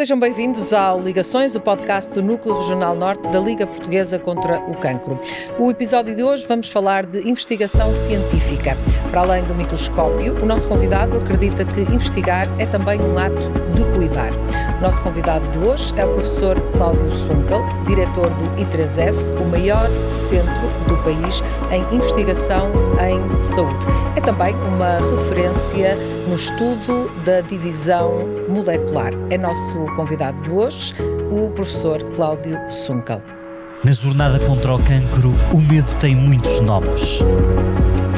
Sejam bem-vindos ao Ligações, o podcast do Núcleo Regional Norte da Liga Portuguesa contra o Cancro. O episódio de hoje vamos falar de investigação científica. Para além do microscópio, o nosso convidado acredita que investigar é também um ato de cuidar. O nosso convidado de hoje é o professor Cláudio Sunkel, diretor do I3S, o maior centro do país em investigação em saúde. É também uma referência no estudo da divisão molecular. É nosso convidado de hoje, o professor Cláudio Sunkel. Na jornada contra o cancro, o medo tem muitos nomes.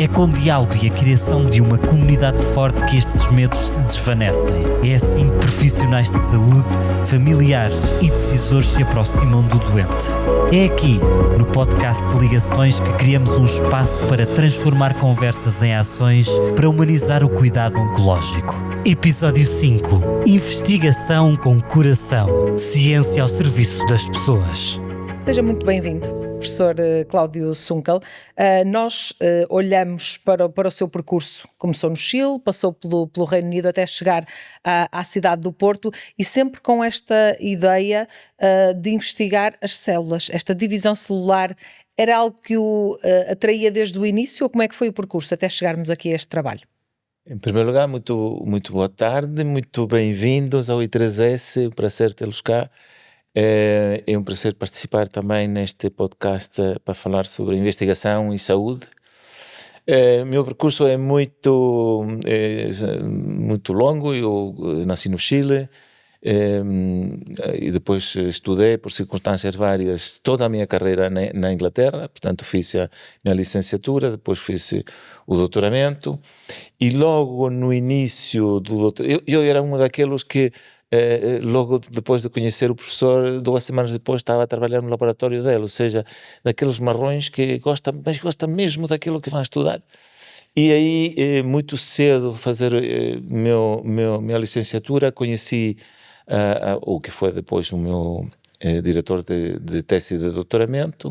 É com o diálogo e a criação de uma comunidade forte que estes medos se desvanecem. É assim que profissionais de saúde, familiares e decisores se aproximam do doente. É aqui, no podcast de Ligações, que criamos um espaço para transformar conversas em ações para humanizar o cuidado oncológico. Episódio 5. Investigação com coração. Ciência ao serviço das pessoas. Seja muito bem-vindo, professor Cláudio Sunkel. Nós olhamos para o seu percurso. Começou no Chile, passou pelo Reino Unido até chegar à cidade do Porto e sempre com esta ideia de investigar as células. Esta divisão celular era algo que o atraía desde o início ou como é que foi o percurso até chegarmos aqui a este trabalho? Em primeiro lugar, muito boa tarde, muito bem-vindos ao I3S, um prazer tê-los cá. É um prazer participar também neste podcast para falar sobre investigação e saúde. Meu percurso é muito longo. Eu nasci no Chile e depois estudei por circunstâncias várias toda a minha carreira na Inglaterra. Portanto, fiz a minha licenciatura, depois fiz o doutoramento e logo no início do doutoramento, eu era um daqueles que logo depois de conhecer o professor, 2 semanas depois estava a trabalhar no laboratório dele, ou seja, daqueles marrões que gosta mesmo daquilo que vão estudar. E aí, muito cedo, fazer minha licenciatura, conheci o que foi depois o meu diretor de tese de doutoramento,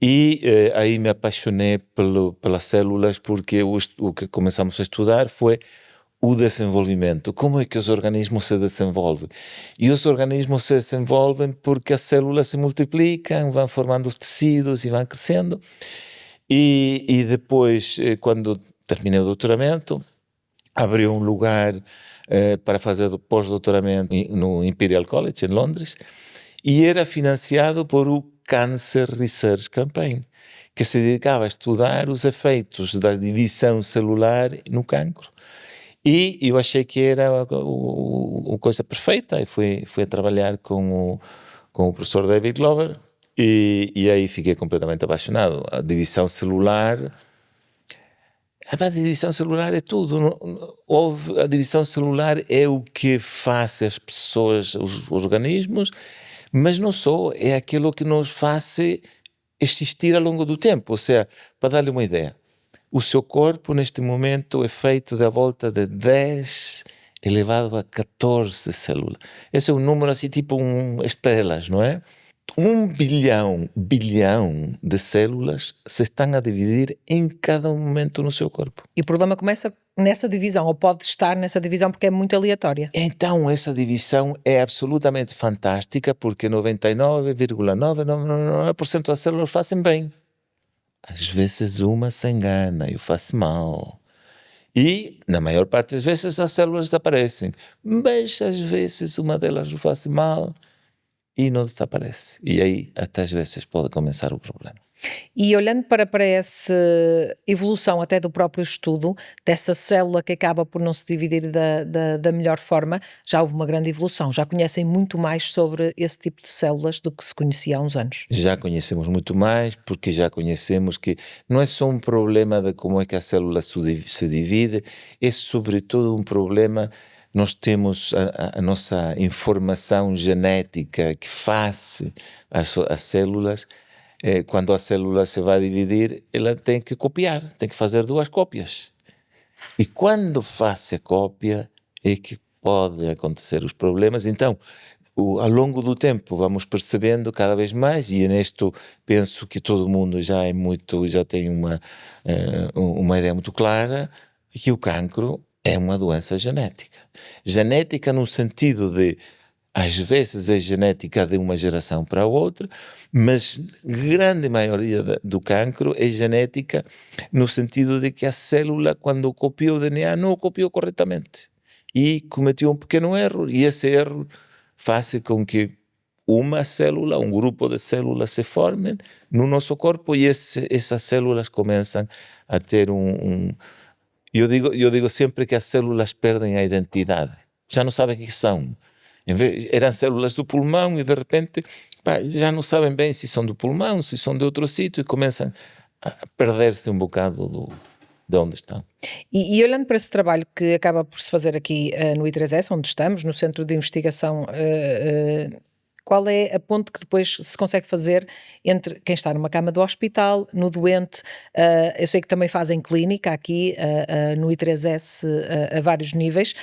e aí me apaixonei pelas células, porque o que começamos a estudar foi o desenvolvimento, como é que os organismos se desenvolvem. E os organismos se desenvolvem porque as células se multiplicam, vão formando os tecidos e vão crescendo. E depois, quando terminei o doutoramento, abri um lugar para fazer pós-doutoramento no Imperial College, em Londres, e era financiado por o Cancer Research Campaign, que se dedicava a estudar os efeitos da divisão celular no cancro. E eu achei que era a coisa perfeita e fui a trabalhar com o professor David Glover e aí fiquei completamente apaixonado. A divisão celular é tudo. A divisão celular é o que faz as pessoas, os organismos, mas não só, é aquilo que nos faz existir ao longo do tempo. Ou seja, para dar-lhe uma ideia, o seu corpo, neste momento, é feito da volta de 10 elevado a 14 células. Esse é um número assim, tipo estrelas, não é? 1 bilhão de células se estão a dividir em cada momento no seu corpo. E o problema começa nessa divisão, ou pode estar nessa divisão porque é muito aleatória. Então, essa divisão é absolutamente fantástica, porque 99,999% das células fazem bem. Às vezes uma se engana e faz mal. E, na maior parte das vezes, as células desaparecem. Mas, às vezes, uma delas o faz mal e não desaparece. E aí, até às vezes, pode começar o problema. E olhando para essa evolução até do próprio estudo, dessa célula que acaba por não se dividir da melhor forma, já houve uma grande evolução. Já conhecem muito mais sobre esse tipo de células do que se conhecia há uns anos. Já conhecemos muito mais, porque já conhecemos que não é só um problema de como é que a célula se divide, é sobretudo um problema. Nós temos a nossa informação genética que faz as células. Quando a célula se vai dividir, ela tem que copiar, tem que fazer 2 cópias. E quando faz a cópia é que pode acontecer os problemas. Então, ao longo do tempo vamos percebendo cada vez mais, e nisto penso que todo mundo já tem uma ideia muito clara, que o cancro é uma doença genética. Genética no sentido de Às vezes é genética de uma geração para a outra, mas a grande maioria do cancro é genética no sentido de que a célula, quando copiou o DNA, não o copiou corretamente e cometeu um pequeno erro, e esse erro faz com que uma célula, um grupo de células se formem no nosso corpo, e essas células começam a ter eu digo sempre que as células perdem a identidade, já não sabem o que são. Eram células do pulmão e de repente já não sabem bem se são do pulmão, se são de outro sítio, e começam a perder-se um bocado de onde estão. E olhando para esse trabalho que acaba por se fazer aqui no I3S, onde estamos, no Centro de Investigação, qual é a ponte que depois se consegue fazer entre quem está numa cama do hospital, no doente? Eu sei que também fazem clínica aqui no I3S a vários níveis,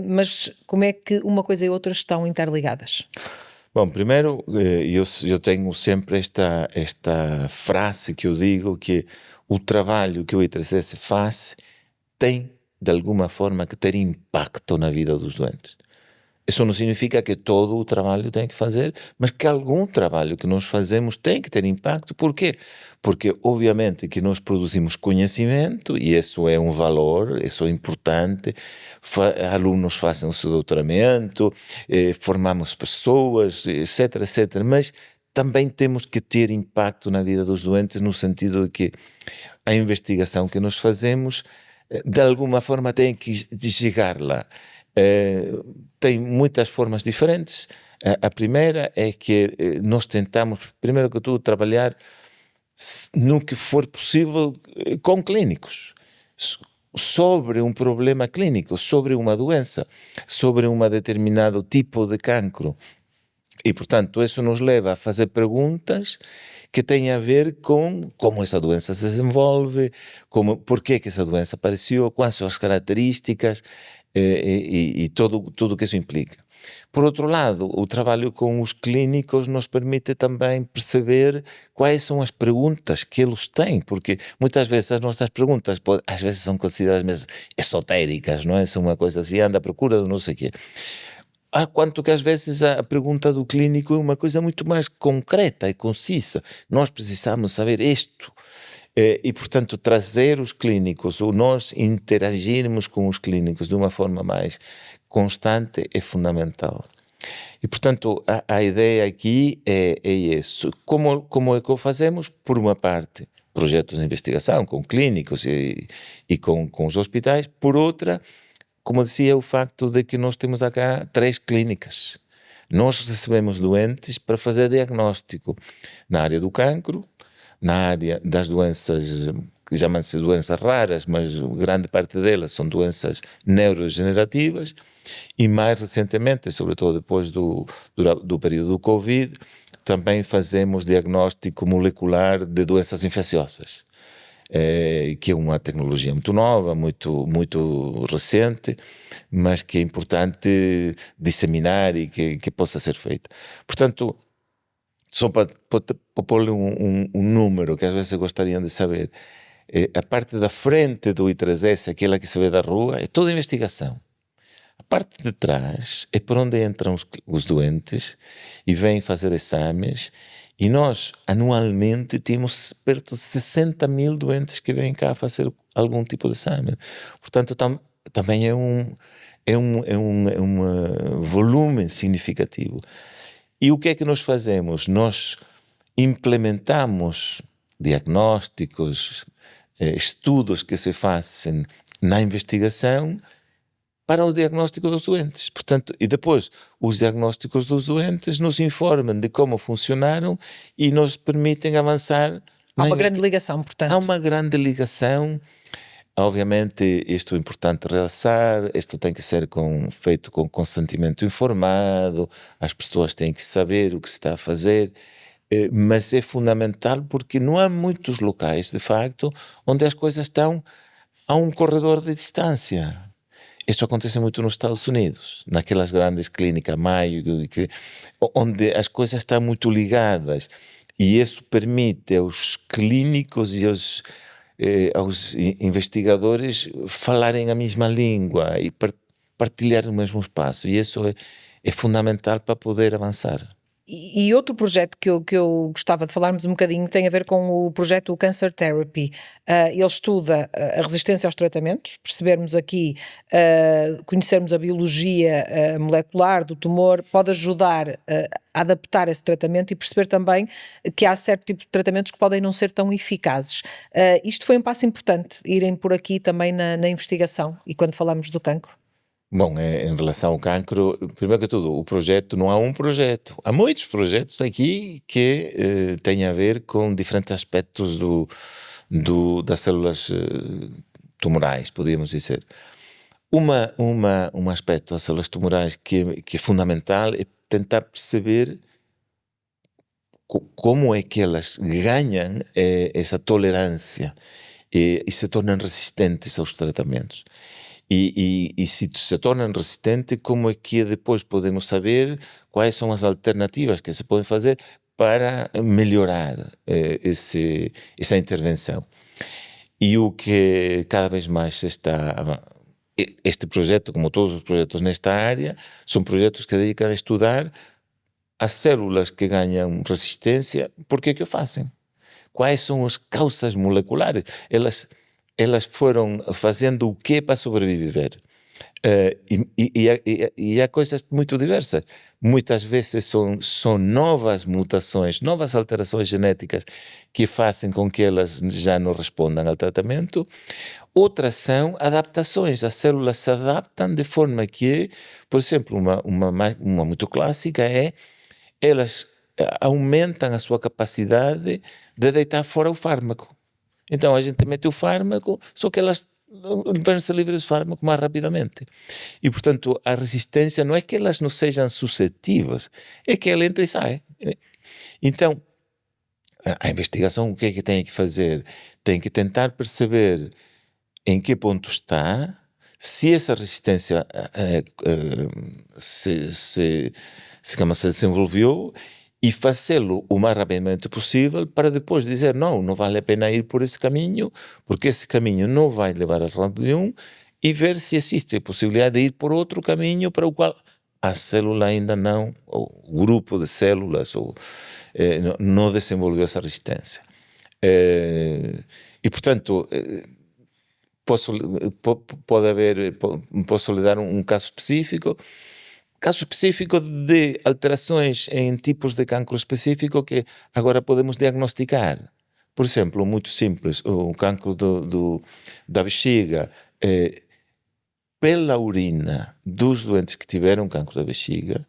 mas como é que uma coisa e outra estão interligadas? Bom, primeiro, eu tenho sempre esta frase que eu digo, que o trabalho que o I3S faz tem, de alguma forma, que ter impacto na vida dos doentes. Isso não significa que todo o trabalho tem que fazer, mas que algum trabalho que nós fazemos tem que ter impacto. Por quê? Porque, obviamente, que nós produzimos conhecimento, e isso é um valor, isso é importante. Alunos fazem o seu doutoramento, formamos pessoas, etc, etc. Mas também temos que ter impacto na vida dos doentes, no sentido de que a investigação que nós fazemos, de alguma forma, tem que chegar lá. Tem muitas formas diferentes. A primeira é que nós tentamos, primeiro que tudo, trabalhar no que for possível com clínicos, sobre um problema clínico, sobre uma doença, sobre um determinado tipo de cancro. E, portanto, isso nos leva a fazer perguntas que têm a ver com como essa doença se desenvolve, por que essa doença apareceu, quais são as características, e tudo o que isso implica. Por outro lado, o trabalho com os clínicos nos permite também perceber quais são as perguntas que eles têm, porque muitas vezes as nossas perguntas às vezes são consideradas mesmo esotéricas, não é? São uma coisa assim, anda à procura de não sei o quê. Quanto que às vezes a pergunta do clínico é uma coisa muito mais concreta e concisa. Nós precisamos saber isto. E, portanto, trazer os clínicos, ou nós interagirmos com os clínicos de uma forma mais constante, é fundamental. E, portanto, a ideia aqui é isso. Como é que o fazemos? Por uma parte, projetos de investigação com clínicos e com os hospitais. Por outra, como dizia, o facto de que nós temos cá 3 clínicas. Nós recebemos doentes para fazer diagnóstico na área do cancro, na área das doenças, que chamam-se doenças raras, mas grande parte delas são doenças neurodegenerativas, e mais recentemente, sobretudo depois do período do Covid, também fazemos diagnóstico molecular de doenças infecciosas, que é uma tecnologia muito nova, muito recente, mas que é importante disseminar e que possa ser feita. Portanto, só para pôr um número que às vezes gostariam de saber, a parte da frente do I3S, aquela que se vê da rua, é toda investigação. A parte de trás é por onde entram os doentes e vêm fazer exames, e nós anualmente temos perto de 60 mil doentes que vêm cá fazer algum tipo de exame. Portanto, também é um volume significativo. E o que é que nós fazemos? Nós implementamos diagnósticos, estudos que se fazem na investigação para o diagnóstico dos doentes. Portanto, e depois os diagnósticos dos doentes nos informam de como funcionaram e nos permitem avançar. Há uma grande ligação, portanto. Há uma grande ligação. Obviamente, isto é importante realçar, isto tem que ser feito com consentimento informado, as pessoas têm que saber o que se está a fazer, mas é fundamental porque não há muitos locais, de facto, onde as coisas estão a um corredor de distância. Isto acontece muito nos Estados Unidos, naquelas grandes clínicas Mayo, onde as coisas estão muito ligadas, e isso permite aos clínicos e aos investigadores falarem a mesma língua e partilhar o mesmo espaço, e isso é fundamental para poder avançar. E outro projeto que eu gostava de falarmos um bocadinho tem a ver com o projeto Cancer Therapy. Ele estuda a resistência aos tratamentos, percebermos aqui, conhecermos a biologia molecular do tumor, pode ajudar a adaptar esse tratamento e perceber também que há certo tipo de tratamentos que podem não ser tão eficazes. Isto foi um passo importante, irem por aqui também na investigação, e quando falamos do cancro. Bom, em relação ao cancro, primeiro que tudo, o projeto não há um projeto. Há muitos projetos aqui que têm a ver com diferentes aspectos das células tumorais, podíamos dizer. Um aspecto das células tumorais que é fundamental é tentar perceber como é que elas ganham essa tolerância e se tornam resistentes aos tratamentos. E se se tornam resistentes, como é que depois podemos saber quais são as alternativas que se podem fazer para melhorar essa intervenção. E o que cada vez mais este projeto, como todos os projetos nesta área, são projetos que dedicam a estudar as células que ganham resistência, por que o fazem? Quais são as causas moleculares? Elas foram fazendo o que para sobreviver? E há coisas muito diversas. Muitas vezes são novas mutações, novas alterações genéticas que fazem com que elas já não respondam ao tratamento. Outras são adaptações. As células se adaptam de forma que, por exemplo, uma muito clássica é elas aumentam a sua capacidade de deitar fora o fármaco. Então a gente mete o fármaco, só que elas vão-se livres do fármaco mais rapidamente. E, portanto, a resistência não é que elas não sejam suscetíveis, é que ela entra e sai. Então, a investigação, o que é que tem que fazer? Tem que tentar perceber em que ponto está, se essa resistência se desenvolveu, e fazê-lo o mais rapidamente possível para depois dizer não vale a pena ir por esse caminho, porque esse caminho não vai levar a lado nenhum, e ver se existe a possibilidade de ir por outro caminho para o qual a célula ainda não, ou o grupo de células não desenvolveu essa resistência. E, portanto, posso lhe dar um caso específico de alterações em tipos de cancro específico que agora podemos diagnosticar. Por exemplo, muito simples, o cancro da bexiga. Pela urina dos doentes que tiveram cancro da bexiga,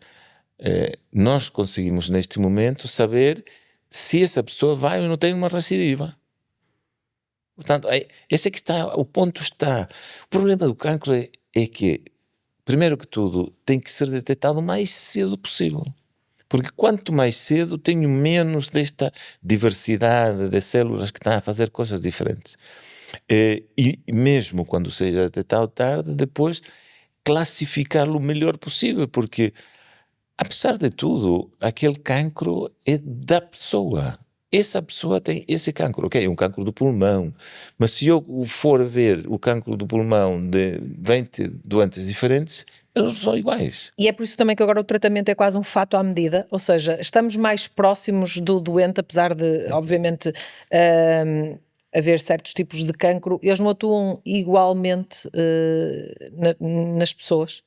nós conseguimos neste momento saber se essa pessoa vai ou não tem uma recidiva. Portanto, esse é que está, o ponto está. O problema do cancro é que, primeiro que tudo, tem que ser detectado o mais cedo possível. Porque quanto mais cedo, tenho menos desta diversidade de células que estão a fazer coisas diferentes. E mesmo quando seja detectado tarde, depois classificá-lo o melhor possível, porque, apesar de tudo, aquele cancro é da pessoa. Essa pessoa tem esse cancro, ok, é um cancro do pulmão, mas se eu for ver o cancro do pulmão de 20 doentes diferentes, eles são iguais. E é por isso também que agora o tratamento é quase um fato à medida, ou seja, estamos mais próximos do doente, apesar de, obviamente, haver certos tipos de cancro, eles não atuam igualmente nas pessoas.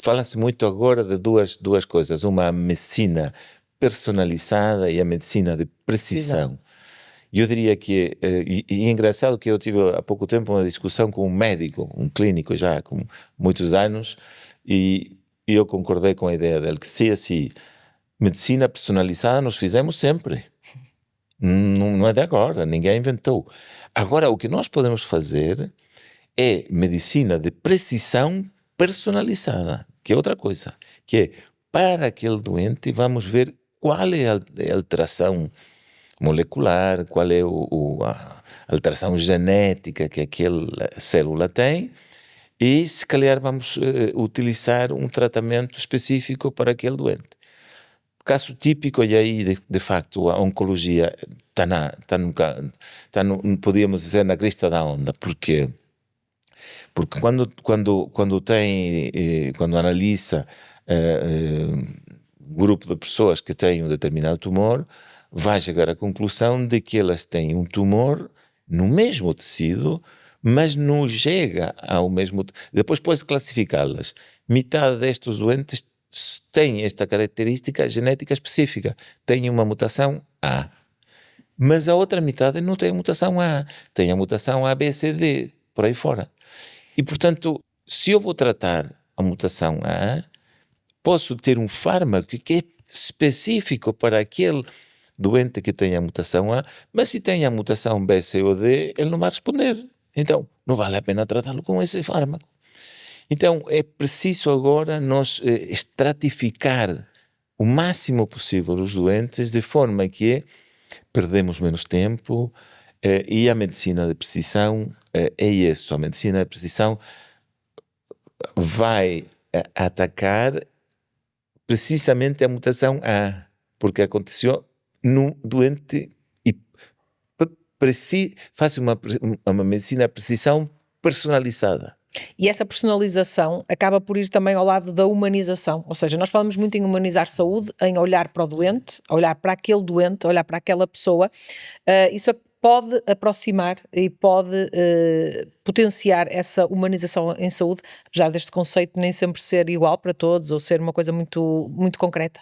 Fala-se muito agora de duas coisas, uma medicina personalizada e a medicina de precisão. Eu diria que, e é engraçado que eu tive há pouco tempo uma discussão com um médico, um clínico já com muitos anos, e eu concordei com a ideia dele, que se assim, medicina personalizada nós fizemos sempre. Não é de agora, ninguém inventou. Agora, o que nós podemos fazer é medicina de precisão personalizada, que é outra coisa, que é para aquele doente vamos ver qual é a alteração molecular, qual é a alteração genética que aquela célula tem, e se calhar vamos utilizar um tratamento específico para aquele doente. Caso típico, e aí de facto a oncologia está podíamos dizer, na crista da onda. Porque quando analisa um grupo de pessoas que têm um determinado tumor vai chegar à conclusão de que elas têm um tumor no mesmo tecido, mas não chega ao mesmo... Depois pode classificá-las. Metade destes doentes têm esta característica genética específica, têm uma mutação A. Mas a outra metade não tem a mutação A, tem a mutação A, B, C, D, por aí fora. E, portanto, se eu vou tratar a mutação A, posso ter um fármaco que é específico para aquele doente que tem a mutação A, mas se tem a mutação B, C ou D, ele não vai responder. Então, não vale a pena tratá-lo com esse fármaco. Então, é preciso agora nós estratificar o máximo possível os doentes, de forma que perdemos menos tempo, e a medicina de precisão é isso. A medicina de precisão vai atacar precisamente a mutação A, porque aconteceu num doente e faz uma medicina de precisão personalizada. E essa personalização acaba por ir também ao lado da humanização, ou seja, nós falamos muito em humanizar saúde, em olhar para o doente, olhar para aquele doente, olhar para aquela pessoa. Isso pode aproximar e pode potenciar essa humanização em saúde, apesar deste conceito nem sempre ser igual para todos ou ser uma coisa muito, muito concreta.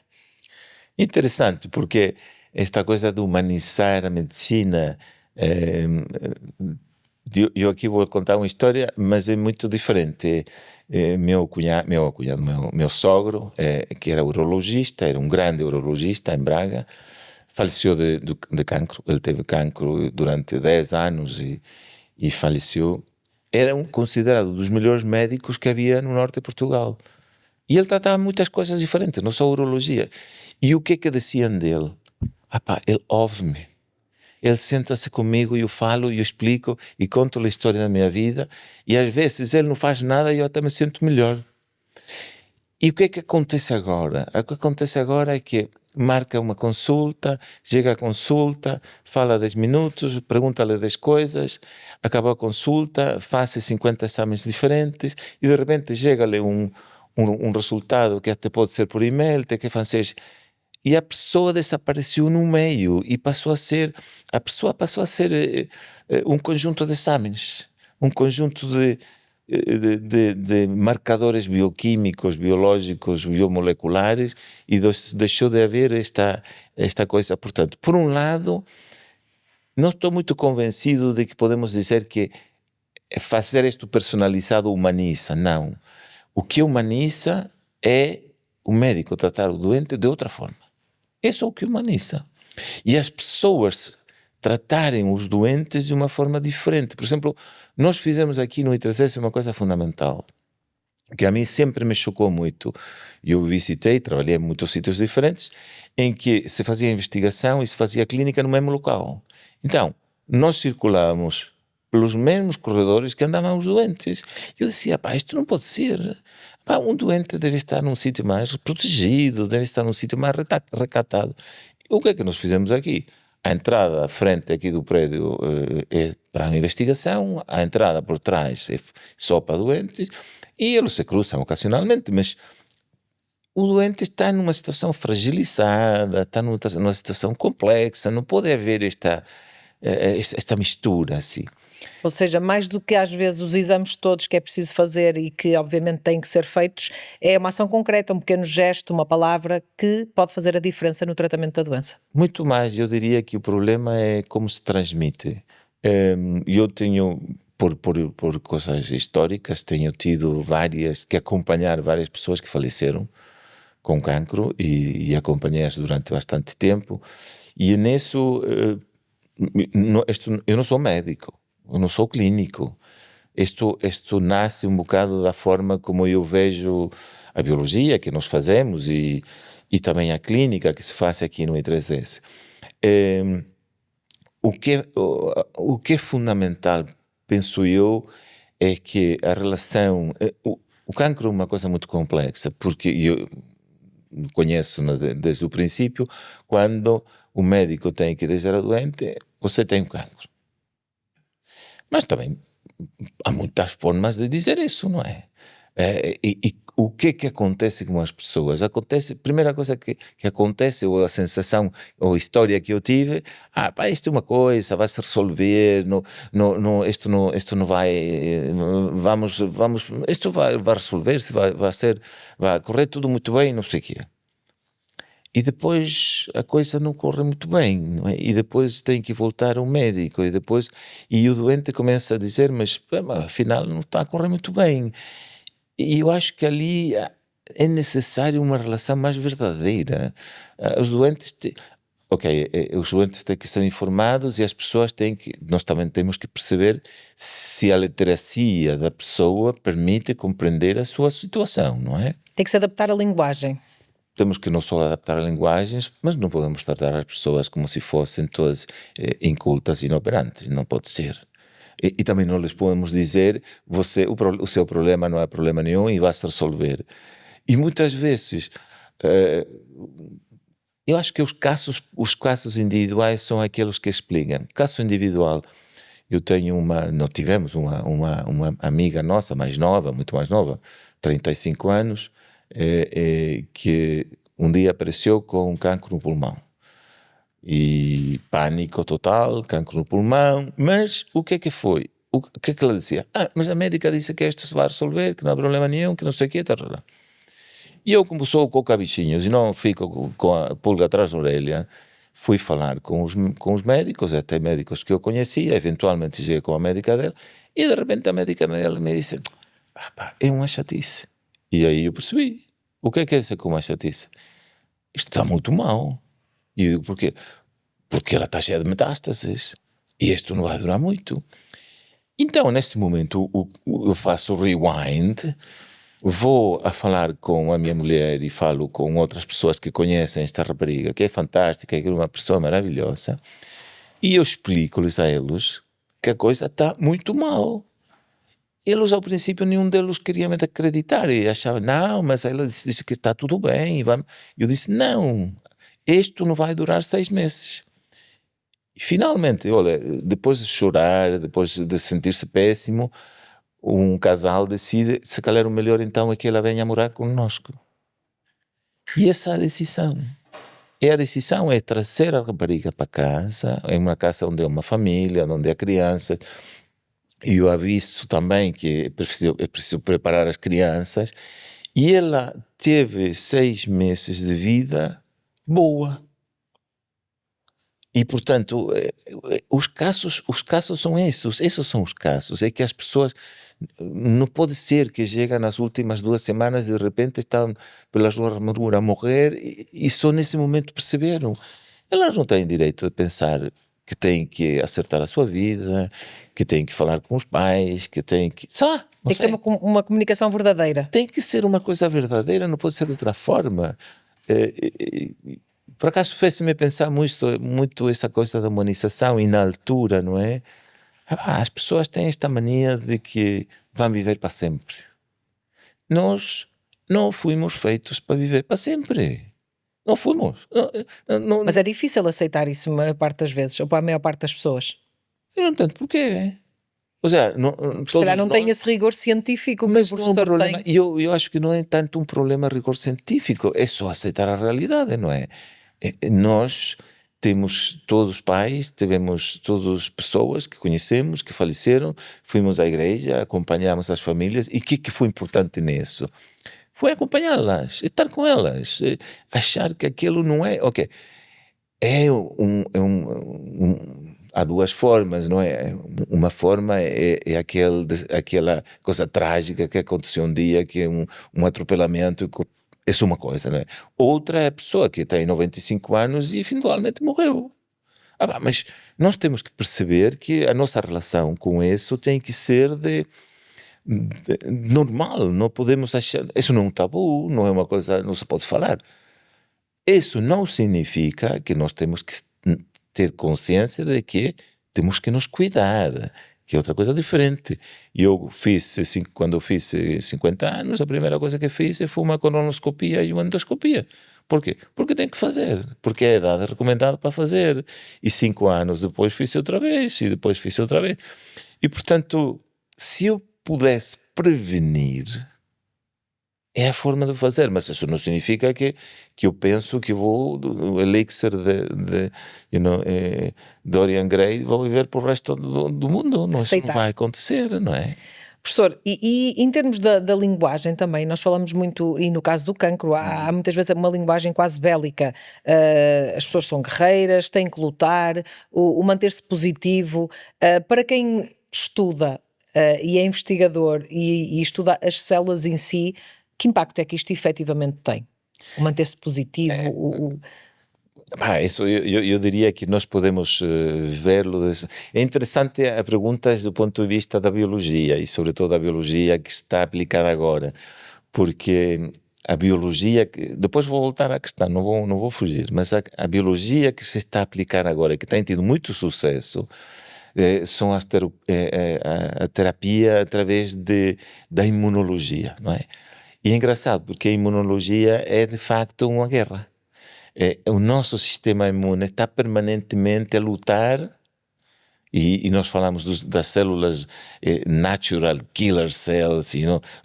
Interessante, porque esta coisa de humanizar a medicina... Eu aqui vou contar uma história, mas é muito diferente. Meu sogro, que era urologista, era um grande urologista em Braga, faleceu de cancro. Ele teve cancro durante 10 anos e faleceu. Era considerado dos melhores médicos que havia no norte de Portugal. E ele tratava muitas coisas diferentes, não só urologia. E o que é que diziam dele? Ele ouve-me. Ele senta-se comigo e eu falo, e eu explico e conto a história da minha vida, e às vezes ele não faz nada e eu até me sinto melhor. E o que é que acontece agora? O que acontece agora é que marca uma consulta, chega à consulta, fala 10 minutos, pergunta-lhe 10 coisas, acaba a consulta, faz 50 exames diferentes e de repente chega-lhe um resultado que até pode ser por e-mail, tem que fazer... E a pessoa desapareceu no meio e a pessoa passou a ser um conjunto de exames, um conjunto de marcadores bioquímicos, biológicos, biomoleculares, e deixou de haver esta coisa. Portanto, por um lado, não estou muito convencido de que podemos dizer que fazer isto personalizado humaniza. Não. O que humaniza é o médico tratar o doente de outra forma. Isso é o que humaniza. E as pessoas tratarem os doentes de uma forma diferente. Por exemplo, nós fizemos aqui no I3S uma coisa fundamental, que a mim sempre me chocou muito. Eu visitei, trabalhei em muitos sítios diferentes, em que se fazia investigação e se fazia clínica no mesmo local. Então, nós circulávamos pelos mesmos corredores que andavam os doentes. Eu dizia, isto não pode ser. Um doente deve estar num sítio mais protegido, deve estar num sítio mais recatado. O que é que nós fizemos aqui? A entrada à frente aqui do prédio é para a investigação, a entrada por trás é só para doentes, e eles se cruzam ocasionalmente, mas o doente está numa situação fragilizada, está numa situação complexa, não pode haver esta mistura assim. Ou seja, mais do que às vezes os exames todos que é preciso fazer e que obviamente têm que ser feitos, é uma ação concreta, um pequeno gesto, uma palavra que pode fazer a diferença no tratamento da doença. Muito mais, eu diria que o problema é como se transmite. Eu tenho, por coisas históricas, tenho tido que acompanhar várias pessoas que faleceram com cancro e acompanhei-as durante bastante tempo, e nisso eu não sou médico. Eu não sou clínico. Isto nasce um bocado da forma como eu vejo a biologia que nós fazemos e também a clínica que se faz aqui no I3S. O que é fundamental, penso eu, é que a relação... O cancro é uma coisa muito complexa, porque eu conheço desde o princípio, quando o médico tem que dizer ao doente, você tem cancro. Mas também há muitas formas de dizer isso, não é? E o que acontece com as pessoas? Acontece, a primeira coisa que acontece, ou a sensação, ou a história que eu tive, isto é uma coisa, vai se resolver, isto não vai, isto vai resolver-se, vai correr tudo muito bem, não sei o quê. E depois a coisa não corre muito bem, não é? E depois tem que voltar ao médico, e o doente começa a dizer, mas afinal não está a correr muito bem. E eu acho que ali é necessário uma relação mais verdadeira. Os doentes os doentes têm que ser informados, e as pessoas nós também temos que perceber se a literacia da pessoa permite compreender a sua situação, não é? Tem que se adaptar à linguagem. Temos que não só adaptar a linguagens, mas não podemos tratar as pessoas como se fossem todas incultas e inoperantes. Não pode ser. E também não lhes podemos dizer, o seu problema não é problema nenhum e vai se resolver. E muitas vezes, eu acho que os casos individuais são aqueles que explicam. Caso individual, nós tivemos uma amiga nossa, mais nova, muito mais nova, 35 anos, que um dia apareceu com um cancro no pulmão. E pânico total, cancro no pulmão. Mas o que foi? O que ela dizia? Mas a médica disse que isto se vai resolver, que não há problema nenhum, que não sei o quê, tal. E eu, como sou coca-bichinhos e não fico com a pulga atrás da orelha, fui falar com os médicos, até médicos que eu conhecia, eventualmente cheguei com a médica dela, e de repente a médica dela me disse, é uma chatice. E aí eu percebi, o que é isso com uma chatice? Isto está muito mal. E eu digo, porquê? Porque ela está cheia de metástases, e isto não vai durar muito. Então, nesse momento, eu faço rewind, vou a falar com a minha mulher e falo com outras pessoas que conhecem esta rapariga, que é fantástica, que é uma pessoa maravilhosa, e eu explico-lhes a eles que a coisa está muito mal. Eles, ao princípio, nenhum deles queria me acreditar e achava, não, mas ela disse que está tudo bem. Eu disse, não, isto não vai durar 6 meses. E finalmente, olha, depois de chorar, depois de sentir-se péssimo, um casal decide, se calhar o melhor então é que ela venha morar conosco. E essa é a decisão. A decisão é trazer a rapariga para casa, em uma casa onde é uma família, onde há crianças. E eu aviso também que é preciso preparar as crianças. E ela teve 6 meses de vida boa. E, portanto, os casos são esses são os casos. É que as pessoas, não pode ser que chegam nas últimas 2 semanas e de repente estão pela sua amargura a morrer e só nesse momento perceberam. Elas não têm direito de pensar que têm que acertar a sua vida, que têm que falar com os pais, que têm que... sei lá, tem que ser uma comunicação verdadeira. Tem que ser uma coisa verdadeira, não pode ser de outra forma. Por acaso fez-me pensar muito essa coisa da humanização e na altura, não é? As pessoas têm esta mania de que vão viver para sempre. Nós não fomos feitos para viver para sempre. Não fomos. Não. Mas é difícil aceitar isso a maior parte das vezes, ou para a maior parte das pessoas. Eu não entendo porquê. Ou seja, se calhar não tem esse rigor científico que o professor tem. Eu acho que não é tanto um problema de rigor científico, é só aceitar a realidade, não é? Nós temos todos pais, tivemos todas pessoas que conhecemos, que faleceram, fomos à igreja, acompanhamos as famílias, e o que foi importante nisso? Foi acompanhá-las, estar com elas, achar que aquilo não é... Ok, há 2 formas, não é? Uma forma é aquela coisa trágica que aconteceu um dia, que é um atropelamento, é uma coisa, não é? Outra é a pessoa que tem 95 anos e finalmente morreu. Mas nós temos que perceber que a nossa relação com isso tem que ser normal, não podemos achar, isso não é um tabu, não é uma coisa, não se pode falar. Isso não significa que nós temos que ter consciência de que temos que nos cuidar, que é outra coisa diferente. Quando eu fiz 50 anos, a primeira coisa que fiz foi uma colonoscopia e uma endoscopia. Por quê? Porque tem que fazer, porque é a idade recomendada para fazer. E 5 anos depois fiz outra vez, e depois fiz outra vez. E, portanto, se eu pudesse prevenir, é a forma de fazer, mas isso não significa que eu penso que vou, o elixir de Dorian Gray, vou viver para o resto do mundo. Não, isso não vai acontecer, não é? Professor, e em termos da linguagem também, nós falamos muito, e no caso do cancro, há muitas vezes uma linguagem quase bélica. As pessoas são guerreiras, têm que lutar, o manter-se positivo. Para quem estuda e é investigador e estuda as células em si, que impacto é que isto efetivamente tem? O manter-se positivo, Isso eu diria que nós podemos verlo. É interessante a pergunta do ponto de vista da biologia e sobretudo da biologia que se está a aplicar agora, porque a biologia, depois vou voltar à questão, não vou fugir, mas a biologia que se está a aplicar agora, que tem tido muito sucesso, são a terapia através da imunologia, não é? E é engraçado porque a imunologia é de facto uma guerra. O nosso sistema imune está permanentemente a lutar, e nós falamos das células natural killer cells,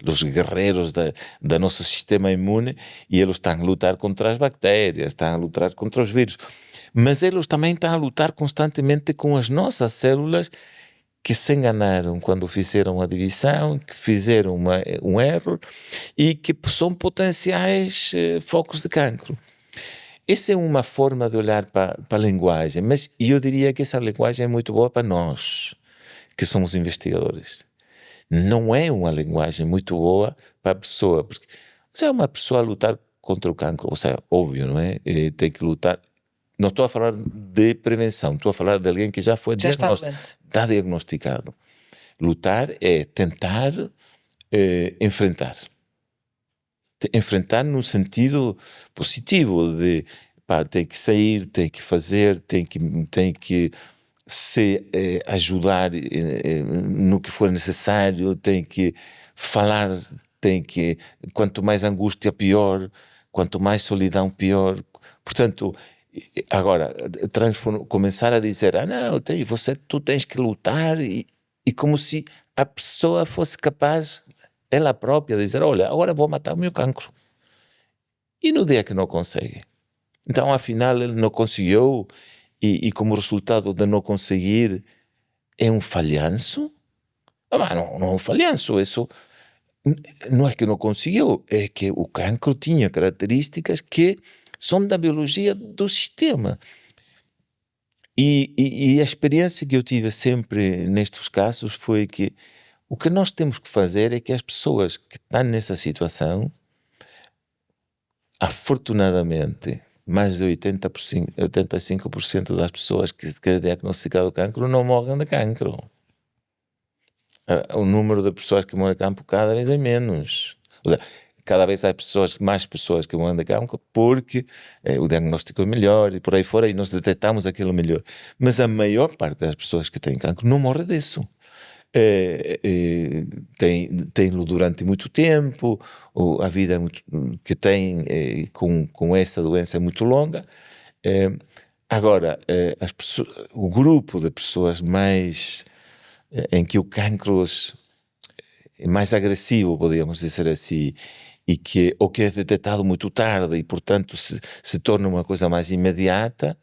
dos guerreiros do nosso sistema imune, e eles estão a lutar contra as bactérias, estão a lutar contra os vírus, mas eles também estão a lutar constantemente com as nossas células que se enganaram quando fizeram a divisão, que fizeram um erro e que são potenciais focos de cancro. Essa é uma forma de olhar para a linguagem, mas eu diria que essa linguagem é muito boa para nós, que somos investigadores. Não é uma linguagem muito boa para a pessoa, porque se é uma pessoa a lutar contra o cancro, ou seja, óbvio, não é? Tem que lutar. Não estou a falar de prevenção, estou a falar de alguém que já foi está diagnosticado. Lutar é tentar enfrentar. Enfrentar no sentido positivo de tem que sair, tem que fazer, tem que se ajudar no que for necessário, tem que falar, quanto mais angústia pior, quanto mais solidão pior. Portanto, agora começar a dizer não, tu tens que lutar e como se a pessoa fosse capaz ela própria dizer, olha, agora vou matar o meu cancro. E no dia que não consegue? Então, afinal, ele não conseguiu e como resultado de não conseguir é um falhanço? Não é um falhanço, isso não é que não conseguiu, é que o cancro tinha características que são da biologia do sistema. E a experiência que eu tive sempre nestes casos foi que o que nós temos que fazer é que as pessoas que estão nessa situação, afortunadamente, mais de 85% das pessoas que é diagnosticado o cancro não morrem de cancro. O número de pessoas que morrem de cancro cada vez é menos. Ou seja, cada vez há mais pessoas que morrem de cancro porque o diagnóstico é melhor e por aí fora e nós detectamos aquilo melhor. Mas a maior parte das pessoas que têm cancro não morre disso. Tem-lo durante muito tempo, a vida que tem com essa doença é muito longa. Agora, o grupo de pessoas mais em que o cancro é mais agressivo, podemos dizer assim, ou que é detectado muito tarde e, portanto, se torna uma coisa mais imediata,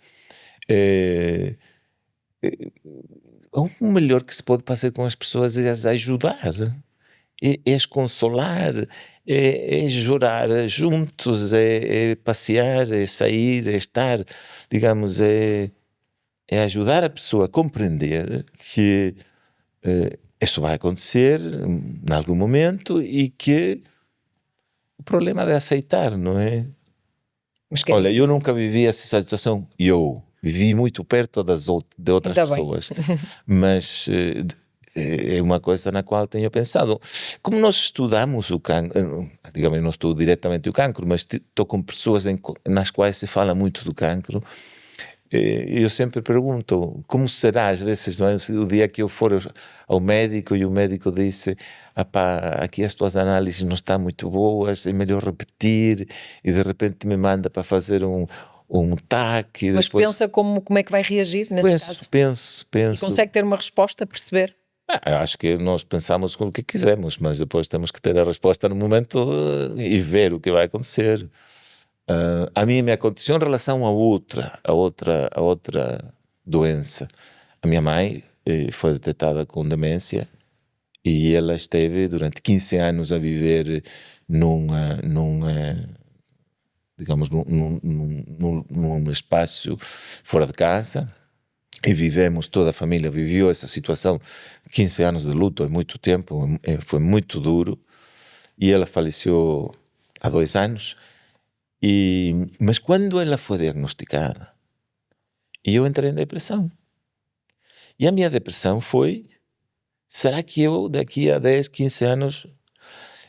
o melhor que se pode fazer com as pessoas é as ajudar, é as consolar, é chorar juntos, é passear, é sair, é estar, digamos, é ajudar a pessoa a compreender que isso vai acontecer em algum momento e que o problema é aceitar, não é? Olha, eu nunca vivi essa situação, vivi muito perto de outras pessoas, mas é uma coisa na qual tenho pensado. Como nós estudamos o cancro, digamos, eu não estudo diretamente o cancro, mas estou com pessoas nas quais se fala muito do cancro, eu sempre pergunto, como será às vezes, não é? O dia que eu for ao médico e o médico disse, aqui as tuas análises não estão muito boas, é melhor repetir, e de repente me manda para fazer um TAC. Mas depois pensa como é que vai reagir nesse caso? Penso. E consegue ter uma resposta, perceber? Acho que nós pensamos com o que quisermos, mas depois temos que ter a resposta no momento e ver o que vai acontecer. A mim me aconteceu em relação a outra doença. A minha mãe foi detectada com demência e ela esteve durante 15 anos a viver digamos, num espaço fora de casa. E toda a família viveu essa situação. 15 anos de luto é muito tempo, foi muito duro. E ela faleceu há 2 anos. Mas quando ela foi diagnosticada, eu entrei em depressão. E a minha depressão foi: será que eu daqui a 10, 15 anos...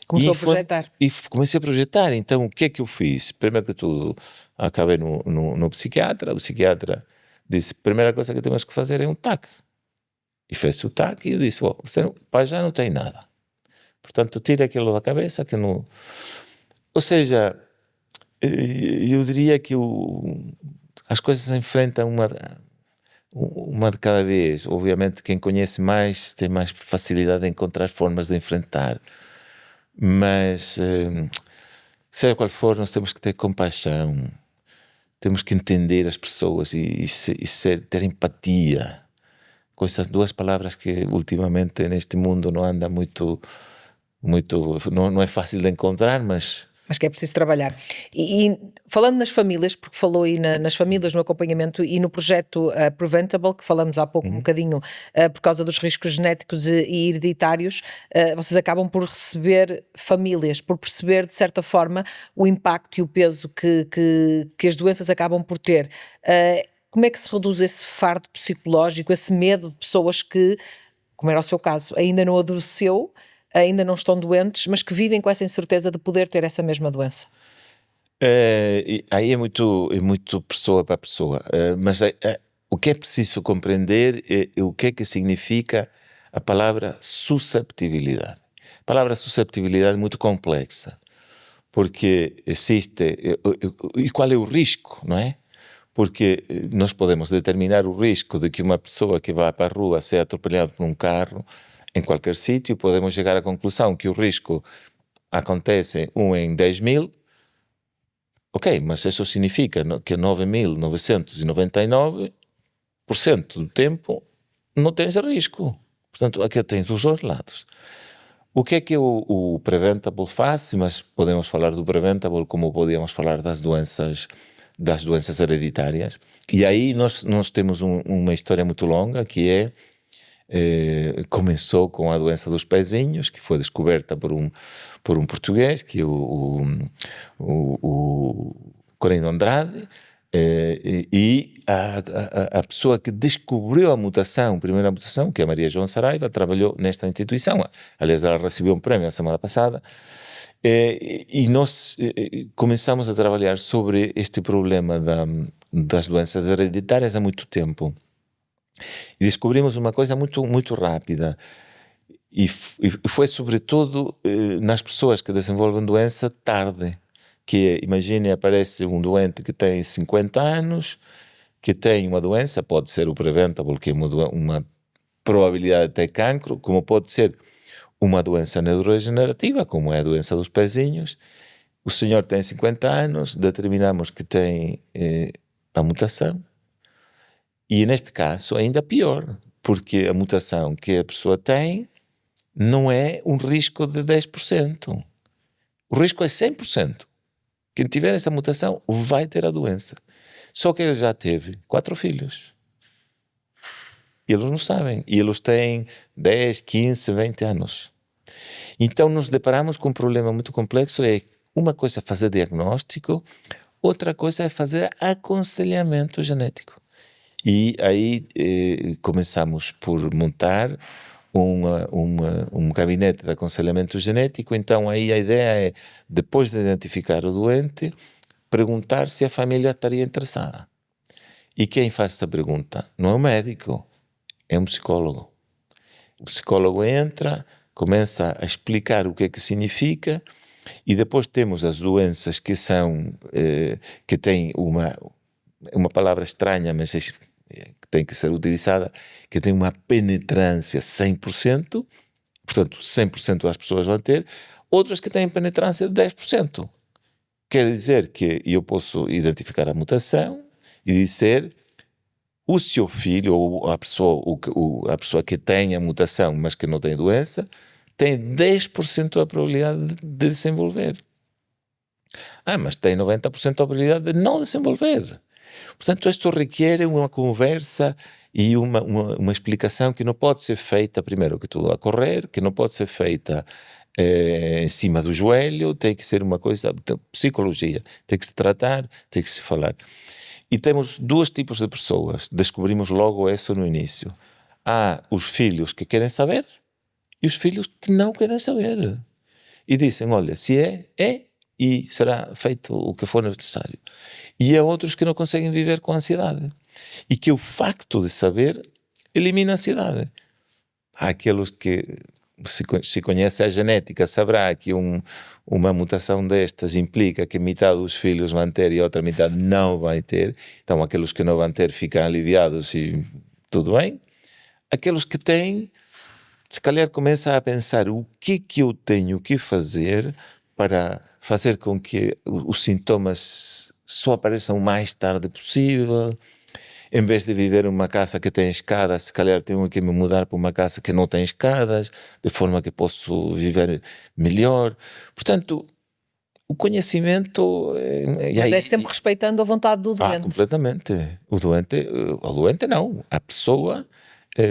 Começou a projetar. E comecei a projetar. Então o que é que eu fiz? Primeiro que tudo, acabei no psiquiatra. O psiquiatra disse: primeira coisa que temos que fazer é um TAC. E fez o TAC e eu disse: bom, você para já não tem nada. Portanto, tira aquilo da cabeça que não... Ou seja, eu diria que as coisas se enfrentam uma de cada vez. Obviamente, quem conhece mais tem mais facilidade de encontrar formas de enfrentar. Mas, seja qual for, nós temos que ter compaixão. Temos que entender as pessoas e ter empatia. Com essas 2 palavras que ultimamente neste mundo não anda muito não é fácil de encontrar, mas que é preciso trabalhar. E falando nas famílias, porque falou aí nas famílias, no acompanhamento e no projeto Preventable, que falamos há pouco um bocadinho, por causa dos riscos genéticos e hereditários, vocês acabam por receber famílias, por perceber de certa forma o impacto e o peso que as doenças acabam por ter. Como é que se reduz esse fardo psicológico, esse medo de pessoas que, como era o seu caso, ainda não adoeceu, ainda não estão doentes, mas que vivem com essa incerteza de poder ter essa mesma doença? Aí é muito pessoa para pessoa, mas o que é preciso compreender é o que é que significa a palavra susceptibilidade. A palavra susceptibilidade é muito complexa, porque existe... E qual é o risco, não é? Porque nós podemos determinar o risco de que uma pessoa que vai para a rua seja atropelada por um carro em qualquer sítio. Podemos chegar à conclusão que o risco acontece 1 em 10.000. Ok, mas isso significa que 9.999% do tempo não tens risco. Portanto, aqui tens os 2 lados. O que é que o Preventable faz? Mas podemos falar do Preventable como podíamos falar das doenças hereditárias. E aí nós temos uma história muito longa, que começou com a doença dos pezinhos, que foi descoberta por um português, que é o Corino Andrade, e a pessoa que descobriu a primeira mutação, que é a Maria João Saraiva, trabalhou nesta instituição. Aliás, ela recebeu um prémio a semana passada. E nós começamos a trabalhar sobre este problema das doenças hereditárias há muito tempo. E descobrimos uma coisa muito, muito rápida. E foi sobretudo nas pessoas que desenvolvem doença tarde. Que imagine, aparece um doente que tem 50 anos, que tem uma doença, pode ser o Preventable, que é uma probabilidade de ter cancro, como pode ser uma doença neurodegenerativa, como é a doença dos pezinhos. O senhor tem 50 anos, determinamos que tem a mutação. E neste caso ainda pior, porque a mutação que a pessoa tem não é um risco de 10%. O risco é 100%. Quem tiver essa mutação vai ter a doença. Só que ele já teve 4 filhos. E eles não sabem. E eles têm 10, 15, 20 anos. Então nos deparamos com um problema muito complexo. Uma coisa é fazer diagnóstico, outra coisa é fazer aconselhamento genético. E aí começamos por montar um gabinete de aconselhamento genético. Então aí a ideia é, depois de identificar o doente, perguntar se a família estaria interessada. E quem faz essa pergunta não é um médico, é um psicólogo. O psicólogo entra, começa a explicar o que é que significa, e depois temos as doenças que são que têm uma palavra estranha, mas tem que ser utilizada, que tem uma penetrância 100%, portanto 100% das pessoas vão ter, outras que têm penetrância de 10%. Quer dizer que eu posso identificar a mutação e dizer o seu filho ou a pessoa que tem a mutação mas que não tem doença tem 10% da probabilidade de desenvolver. Mas tem 90% da probabilidade de não desenvolver. Portanto, isto requer uma conversa e uma explicação que não pode ser feita, primeiro que tudo, a correr, que não pode ser feita em cima do joelho, tem que ser uma coisa, psicologia, tem que se tratar, tem que se falar. E temos dois tipos de pessoas, descobrimos logo isso no início. Há os filhos que querem saber e os filhos que não querem saber. E dizem, olha, se é, e será feito o que for necessário. E há outros que não conseguem viver com ansiedade. E que o facto de saber elimina a ansiedade. Há aqueles que, se conhece a genética, saberá que uma mutação destas implica que metade dos filhos vão ter e a outra metade não vai ter. Então aqueles que não vão ter ficam aliviados e tudo bem. Aqueles que têm, se calhar começam a pensar o que eu tenho que fazer para fazer com que os sintomas só apareçam o mais tarde possível. Em vez de viver numa casa que tem escadas, se calhar tenho que me mudar para uma casa que não tem escadas, de forma que posso viver melhor. Portanto, o conhecimento... Mas é sempre respeitando a vontade do doente. Completamente. O doente não. A pessoa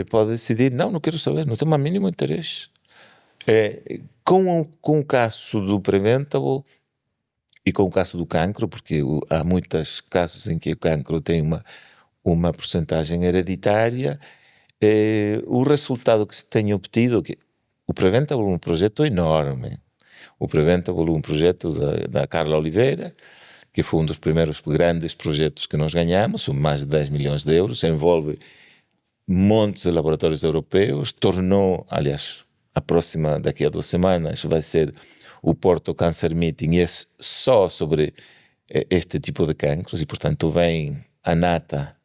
pode decidir, não quero saber, não tenho o mínimo interesse. Com o caso do Preventable e com o caso do cancro, porque há muitos casos em que o cancro tem uma porcentagem hereditária, o resultado que se tem obtido, o Preventable é um projeto enorme. O Preventable é um projeto da Carla Oliveira, que foi um dos primeiros grandes projetos que nós ganhamos, são mais de 10 milhões de euros, envolve montes de laboratórios europeus, tornou, aliás, a próxima, daqui a 2 semanas, vai ser o Porto Cancer Meeting, e é só sobre este tipo de cancros, e portanto vem a nata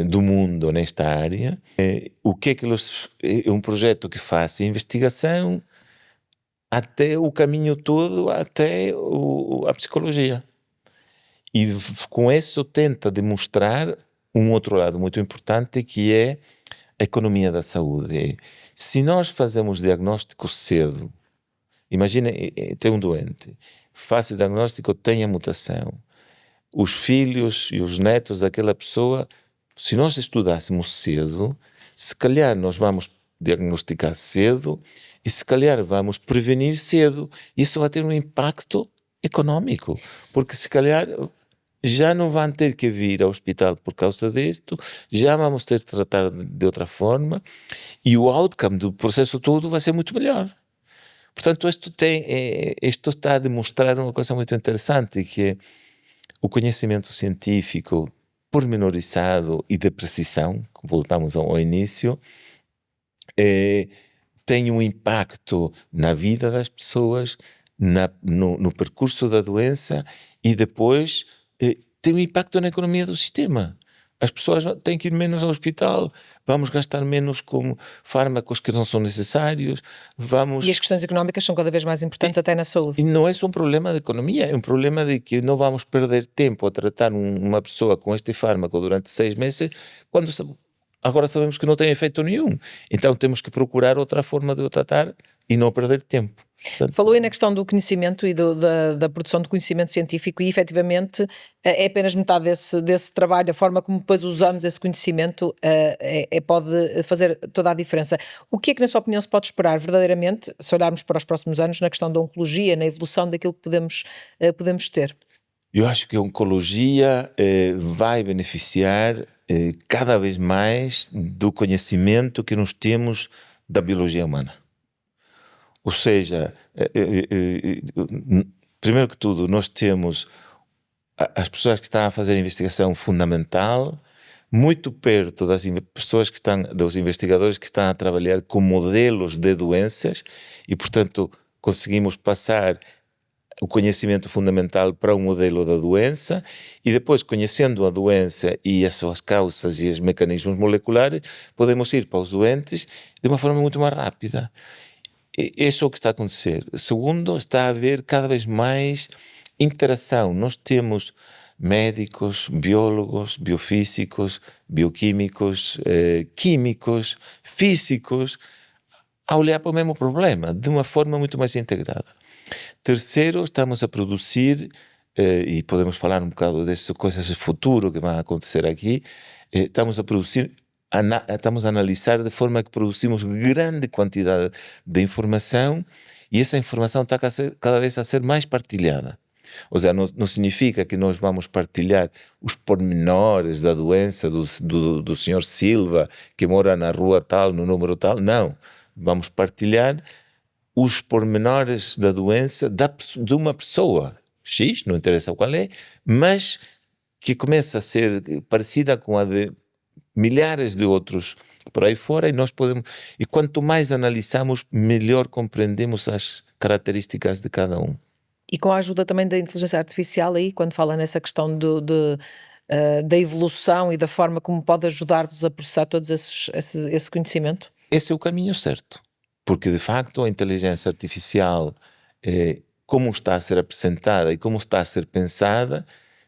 do mundo nesta área. O que é um projeto que faz investigação até o caminho todo, até a psicologia. E com isso tenta demonstrar um outro lado muito importante, que é a economia da saúde. Se nós fazemos diagnóstico cedo, imagina, tem um doente, faz o diagnóstico, tem a mutação, os filhos e os netos daquela pessoa, se nós estudássemos cedo, se calhar nós vamos diagnosticar cedo e se calhar vamos prevenir cedo. Isso vai ter um impacto econômico, porque se calhar já não vão ter que vir ao hospital por causa disto, já vamos ter que tratar de outra forma e o outcome do processo todo vai ser muito melhor. Portanto, isto está a demonstrar uma coisa muito interessante, que é o conhecimento científico pormenorizado e de precisão, voltamos ao início, tem um impacto na vida das pessoas, no percurso da doença, e depois tem um impacto na economia do sistema. As pessoas têm que ir menos ao hospital, vamos gastar menos com fármacos que não são necessários, E as questões económicas são cada vez mais importantes até na saúde. E não é só um problema de economia, é um problema de que não vamos perder tempo a tratar uma pessoa com este fármaco durante 6 meses, quando agora sabemos que não tem efeito nenhum. Então temos que procurar outra forma de o tratar e não perder tempo. Portanto, falou aí na questão do conhecimento e da produção de conhecimento científico, e efetivamente é apenas metade desse trabalho, a forma como depois usamos esse conhecimento pode fazer toda a diferença. O que é que, na sua opinião, se pode esperar verdadeiramente, se olharmos para os próximos anos, na questão da oncologia, na evolução daquilo que podemos ter? Eu acho que a oncologia vai beneficiar cada vez mais do conhecimento que nós temos da biologia humana. Ou seja, primeiro que tudo, nós temos as pessoas que estão a fazer investigação fundamental muito perto das pessoas dos investigadores que estão a trabalhar com modelos de doenças, e, portanto, conseguimos passar o conhecimento fundamental para um modelo da doença e depois, conhecendo a doença e as suas causas e os mecanismos moleculares, podemos ir para os doentes de uma forma muito mais rápida. Isso é o que está a acontecer. Segundo, está a haver cada vez mais interação. Nós temos médicos, biólogos, biofísicos, bioquímicos, químicos, físicos, a olhar para o mesmo problema de uma forma muito mais integrada. Terceiro, estamos a produzir, e podemos falar um bocado dessas coisas de futuro que vão acontecer aqui, estamos a produzir, estamos a analisar de forma que produzimos grande quantidade de informação e essa informação está cada vez a ser mais partilhada. Ou seja, não significa que nós vamos partilhar os pormenores da doença do senhor Silva, que mora na rua tal, no número tal, não. Vamos partilhar os pormenores da doença de uma pessoa X, não interessa qual é, mas que começa a ser parecida com a de milhares de outros por aí fora, e quanto mais analisamos, melhor compreendemos as características de cada um. E com a ajuda também da inteligência artificial aí, quando fala nessa questão da evolução e da forma como pode ajudar-vos a processar todo esse conhecimento? Esse é o caminho certo, porque de facto a inteligência artificial, como está a ser apresentada e como está a ser pensada,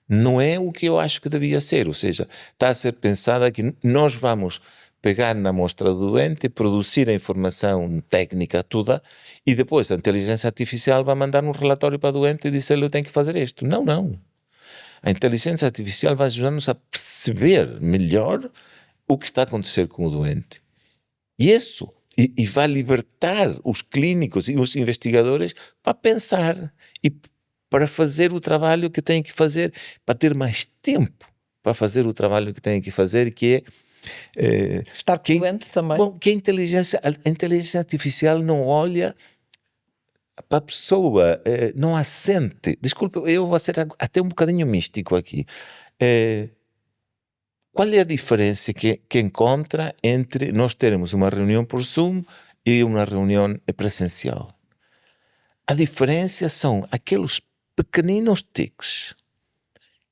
não é o que eu acho que devia ser. Ou seja, está a ser pensada que nós vamos pegar na amostra do doente, produzir a informação técnica toda e depois a inteligência artificial vai mandar um relatório para o doente e dizer-lhe: eu tenho que fazer isto. Não, não. A inteligência artificial vai ajudar-nos a perceber melhor o que está a acontecer com o doente. E vai libertar os clínicos e os investigadores para pensar e para fazer o trabalho que têm que fazer, para ter mais tempo para fazer o trabalho que têm que fazer, que é... estar com o doente também. Bom, que a inteligência artificial não olha para a pessoa, não a sente. Desculpa, eu vou ser até um bocadinho místico aqui. Qual é a diferença que encontra entre nós termos uma reunião por Zoom e uma reunião presencial? A diferença são aqueles pequeninos tics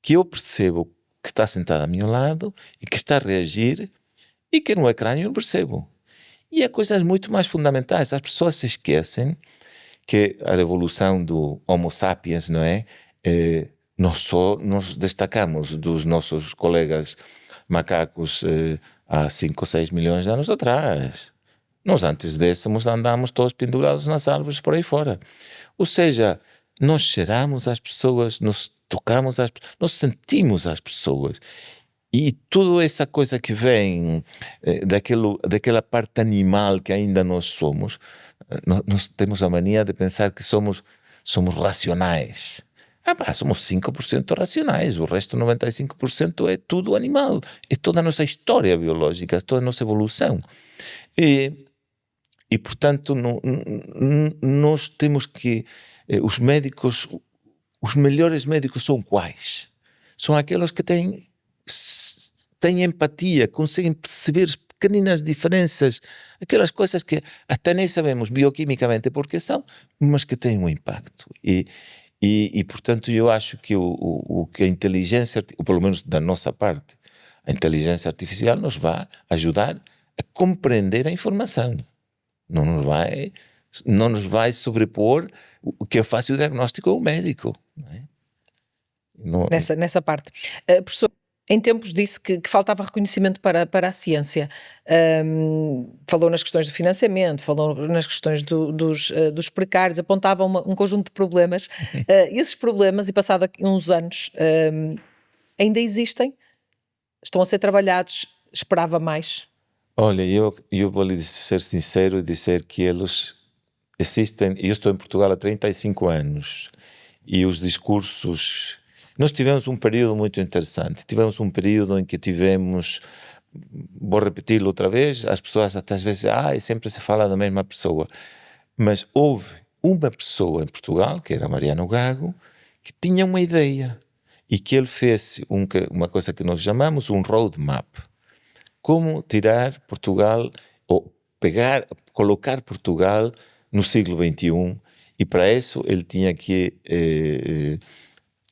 que eu percebo que está sentado ao meu lado e que está a reagir e que no ecrã eu não percebo. E há coisas muito mais fundamentais. As pessoas se esquecem que a evolução do Homo sapiens, não é? Nós destacamos dos nossos colegas macacos há 5 ou 6 milhões de anos atrás. Nós antes dessemos andámos todos pendurados nas árvores por aí fora. Ou seja, nós cheiramos as pessoas, nós tocamos as pessoas, nós sentimos as pessoas. E toda essa coisa que vem daquela parte animal que ainda nós somos, nós temos a mania de pensar que somos racionais. Somos 5% racionais, o resto 95% é tudo animal, é toda a nossa história biológica, toda a nossa evolução. E portanto, nós temos que... os melhores médicos são quais? São aqueles que têm empatia, conseguem perceber as pequeninas diferenças, aquelas coisas que até nem sabemos bioquimicamente porque são, mas que têm um impacto. E portanto, eu acho que o que a inteligência, ou pelo menos da nossa parte, a inteligência artificial nos vai ajudar a compreender a informação. Não nos vai sobrepor o que faz o diagnóstico ao médico. Não é? Nessa parte. Professor, em tempos disse que faltava reconhecimento para a ciência. Falou nas questões do financiamento, falou nas questões dos precários, apontava um conjunto de problemas. Esses problemas, e passado uns anos, ainda existem? Estão a ser trabalhados? Esperava mais? Olha, eu vou lhe ser sincero e dizer que eles existem. Eu estou em Portugal há 35 anos e os discursos... Nós tivemos um período muito interessante. Tivemos um período em que vou repeti-lo outra vez, as pessoas até às vezes, sempre se fala da mesma pessoa. Mas houve uma pessoa em Portugal, que era Mariano Gago, que tinha uma ideia e que ele fez uma coisa que nós chamamos um roadmap. Como tirar Portugal, ou colocar Portugal no século XXI E para isso ele tinha que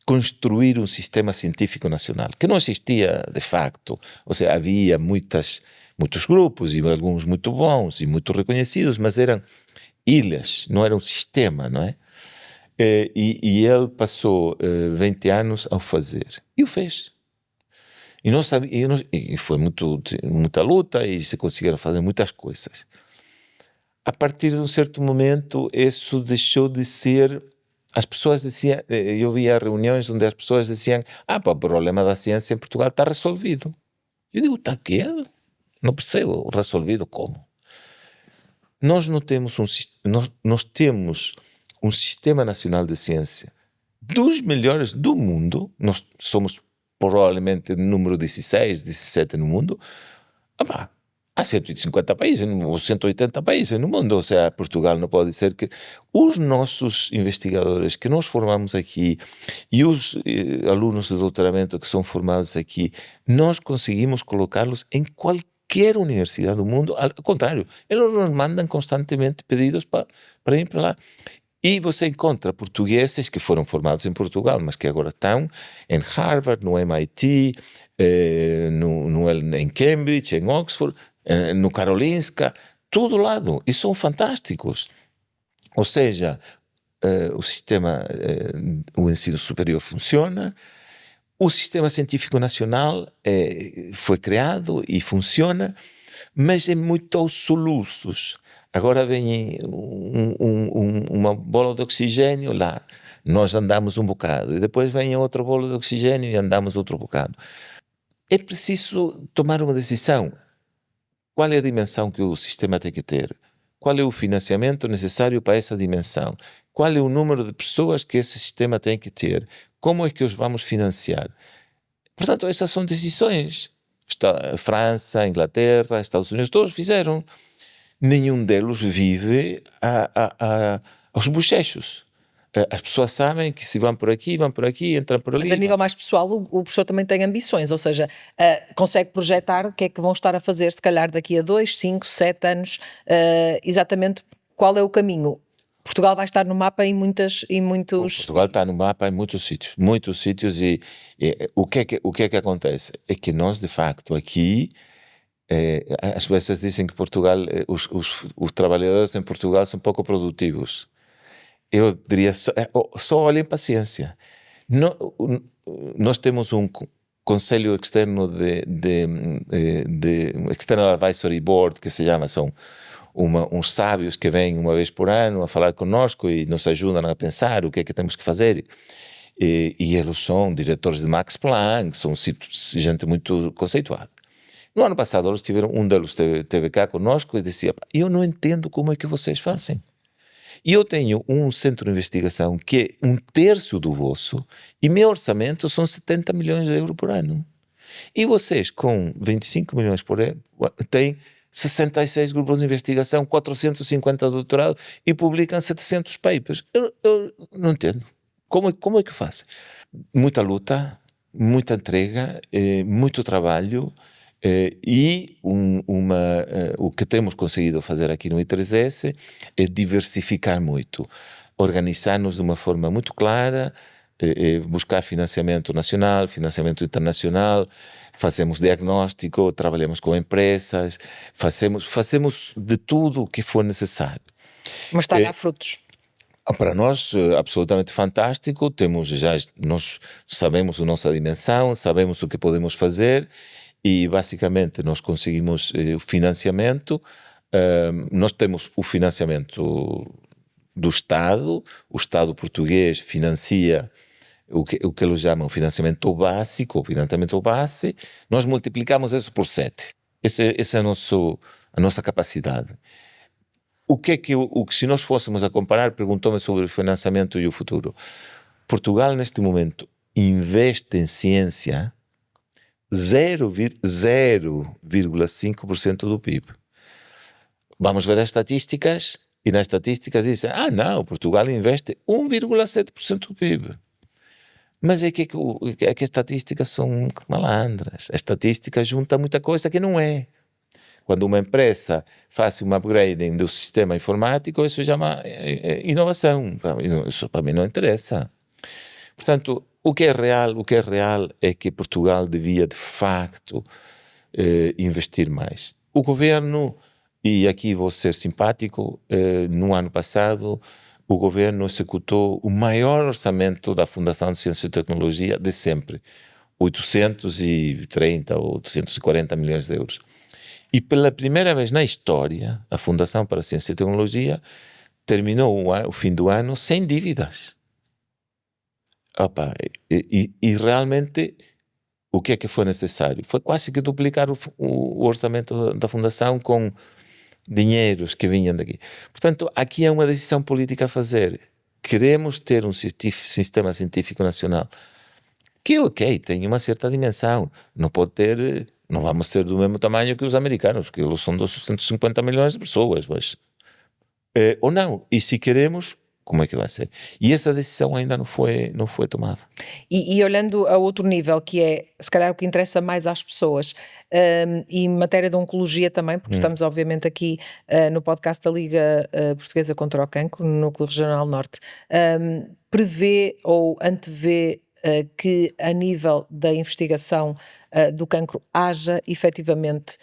construir um sistema científico nacional, que não existia de facto. Ou seja, havia muitos grupos, e alguns muito bons e muito reconhecidos, mas eram ilhas, não era um sistema, não é? E ele passou 20 anos ao fazer. E o fez. E foi muita luta e se conseguiram fazer muitas coisas. A partir de um certo momento, isso deixou de ser... As pessoas diziam... Eu via reuniões onde as pessoas diziam: o problema da ciência em Portugal está resolvido. Eu digo: está quê? Não percebo. Resolvido como? Nós não temos nós temos um sistema nacional de ciência dos melhores do mundo. Nós somos provavelmente número 16, 17 no mundo. Há 150 países, ou 180 países no mundo. Ou seja, Portugal não pode ser que... Os nossos investigadores que nós formamos aqui e os alunos de doutoramento que são formados aqui, nós conseguimos colocá-los em qualquer universidade do mundo. Ao contrário, eles nos mandam constantemente pedidos para ir para lá. E você encontra portugueses que foram formados em Portugal, mas que agora estão em Harvard, no MIT, em Cambridge, em Oxford, no Karolinska, todo lado. E são fantásticos. Ou seja, o ensino superior funciona, o sistema científico nacional foi criado e funciona, mas é muito aos soluços. Agora vem uma bola de oxigênio lá, nós andamos um bocado, e depois vem outra bola de oxigênio e andamos outro bocado. É preciso tomar uma decisão. Qual é a dimensão que o sistema tem que ter? Qual é o financiamento necessário para essa dimensão? Qual é o número de pessoas que esse sistema tem que ter? Como é que os vamos financiar? Portanto, essas são decisões. A França, a Inglaterra, Estados Unidos, todos fizeram. Nenhum deles vive aos bochechos. As pessoas sabem que se vão por aqui, entram por ali. Mas a nível mais pessoal, o professor também tem ambições, ou seja, consegue projetar o que é que vão estar a fazer, se calhar daqui a 2, 5, 7 anos, exatamente qual é o caminho. Portugal vai estar no mapa em muitos... Portugal está no mapa em muitos sítios, e o que é que acontece? É que nós, de facto, aqui... Às vezes dizem que Portugal, os trabalhadores em Portugal são pouco produtivos. Eu diria, só olhem para a ciência. Nós temos um conselho externo de External Advisory Board, que se chama, são uns sábios que vêm uma vez por ano a falar conosco e nos ajudam a pensar o que é que temos que fazer. E eles são diretores de Max Planck, são gente muito conceituada. No ano passado, um deles esteve cá conosco e dizia: eu não entendo como é que vocês fazem. E eu tenho um centro de investigação que é 1/3 do vosso e meu orçamento são 70 milhões de euros por ano. E vocês, com 25 milhões por ano, têm 66 grupos de investigação, 450 doutorados e publicam 700 papers. Eu não entendo. Como é que fazem? Muita luta, muita entrega, muito trabalho. E o que temos conseguido fazer aqui no I3S é diversificar muito, organizar-nos de uma forma muito clara, buscar financiamento nacional, financiamento internacional, fazemos diagnóstico, trabalhamos com empresas, fazemos de tudo o que for necessário. Mas está a dar frutos. Para nós, absolutamente fantástico. Nós sabemos a nossa dimensão, sabemos o que podemos fazer. E basicamente nós conseguimos o financiamento, nós temos o financiamento do Estado, o Estado português financia o que eles chamam financiamento básico, o financiamento base, nós multiplicamos isso por 7. Essa é a nossa capacidade. Se nós fôssemos a comparar, perguntou-me sobre o financiamento e o futuro. Portugal neste momento investe em ciência 0,5% do PIB. Vamos ver as estatísticas, e nas estatísticas dizem: não, Portugal investe 1,7% do PIB. Mas é que as estatísticas são malandras. A estatística junta muita coisa que não é. Quando uma empresa faz um upgrading do sistema informático, isso chama inovação. Isso para mim não interessa. Portanto, o que é real é que Portugal devia, de facto, investir mais. O governo, e aqui vou ser simpático, no ano passado, o governo executou o maior orçamento da Fundação de Ciência e Tecnologia de sempre, 830 ou 840 milhões de euros. E pela primeira vez na história, a Fundação para a Ciência e Tecnologia terminou o fim do ano sem dívidas. E realmente, o que é que foi necessário? Foi quase que duplicar o orçamento da Fundação com dinheiros que vinham daqui. Portanto, aqui é uma decisão política a fazer. Queremos ter um sistema científico nacional que, tem uma certa dimensão. Não vamos ser do mesmo tamanho que os americanos, que eles são 250 milhões de pessoas, mas, ou não. E se queremos, como é que vai ser? E essa decisão ainda não foi tomada. E olhando a outro nível, que é, se calhar, o que interessa mais às pessoas, e em matéria de oncologia também, porque estamos, obviamente, aqui no podcast da Liga Portuguesa contra o Cancro, no Núcleo Regional Norte, prevê ou antevê que, a nível da investigação do cancro, haja, efetivamente,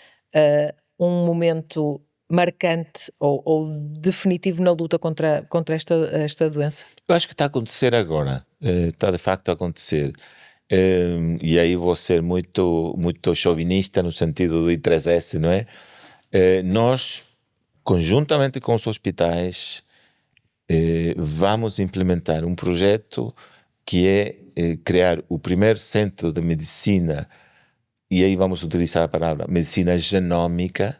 um momento marcante ou definitivo na luta contra esta doença? Eu acho que está a acontecer agora. Está de facto a acontecer. E aí vou ser muito chauvinista no sentido do I3S, não é? Nós, conjuntamente com os hospitais, vamos implementar um projeto que é criar o primeiro centro de medicina, e aí vamos utilizar a palavra medicina genómica,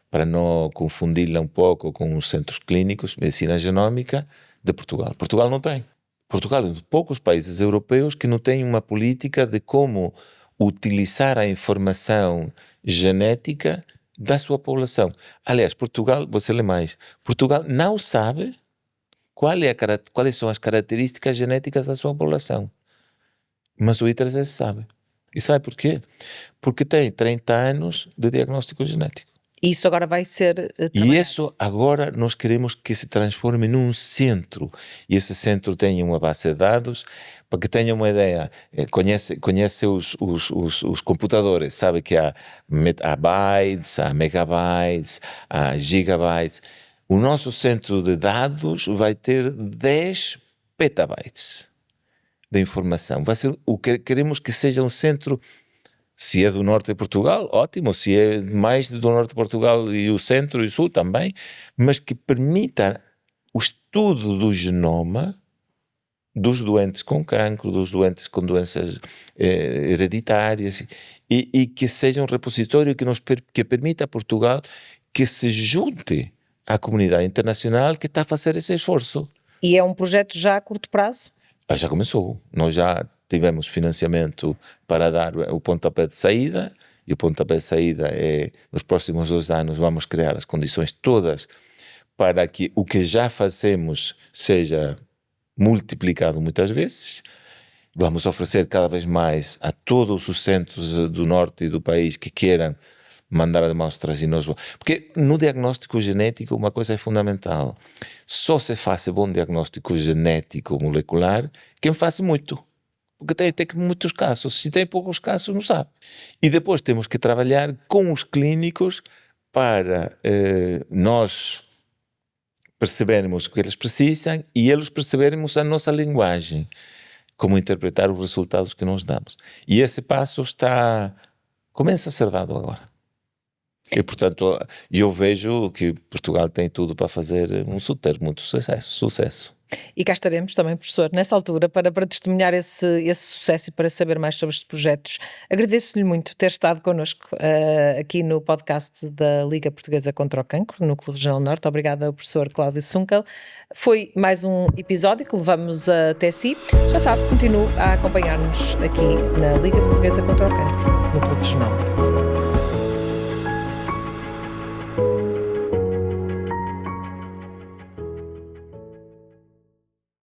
para não confundi-la um pouco com os centros clínicos, medicina genómica de Portugal. Portugal não tem. Portugal é um dos poucos países europeus que não tem uma política de como utilizar a informação genética da sua população. Aliás, Portugal, você lê mais, Portugal não sabe quais são as características genéticas da sua população. Mas o I3S sabe. E sabe por quê? Porque tem 30 anos de diagnóstico genético. E isso agora vai ser... E isso agora nós queremos que se transforme num centro. E esse centro tenha uma base de dados, para que tenha uma ideia. Conhece os computadores, sabe que há bytes, há megabytes, há gigabytes. O nosso centro de dados vai ter 10 petabytes de informação. Vai ser o que queremos que seja um centro. Se é do norte de Portugal, ótimo. Se é mais do norte de Portugal e o centro e o sul também, mas que permita o estudo do genoma dos doentes com cancro, dos doentes com doenças hereditárias, e que seja um repositório que permita a Portugal que se junte à comunidade internacional que está a fazer esse esforço. E é um projeto já a curto prazo? Já começou. Nós já tivemos financiamento para dar o pontapé de saída, e o pontapé de saída é, nos próximos 2 anos, vamos criar as condições todas para que o que já fazemos seja multiplicado muitas vezes. Vamos oferecer cada vez mais a todos os centros do norte e do país que queiram mandar amostras e nós... Porque no diagnóstico genético uma coisa é fundamental. Só se faz bom diagnóstico genético molecular quem faz muito. Porque tem muitos casos. Se tem poucos casos, não sabe. E depois temos que trabalhar com os clínicos para nós percebermos o que eles precisam e eles percebermos a nossa linguagem, como interpretar os resultados que nós damos. E esse passo começa a ser dado agora. E, portanto, eu vejo que Portugal tem tudo para fazer ter muito sucesso. E cá estaremos também, professor, nessa altura, para testemunhar esse sucesso e para saber mais sobre estes projetos. Agradeço-lhe muito ter estado connosco aqui no podcast da Liga Portuguesa contra o Cancro, no Núcleo Regional Norte. Obrigada ao professor Cláudio Sunkel. Foi mais um episódio que levamos até si. Já sabe, continue a acompanhar-nos aqui na Liga Portuguesa contra o Cancro, no Núcleo Regional Norte.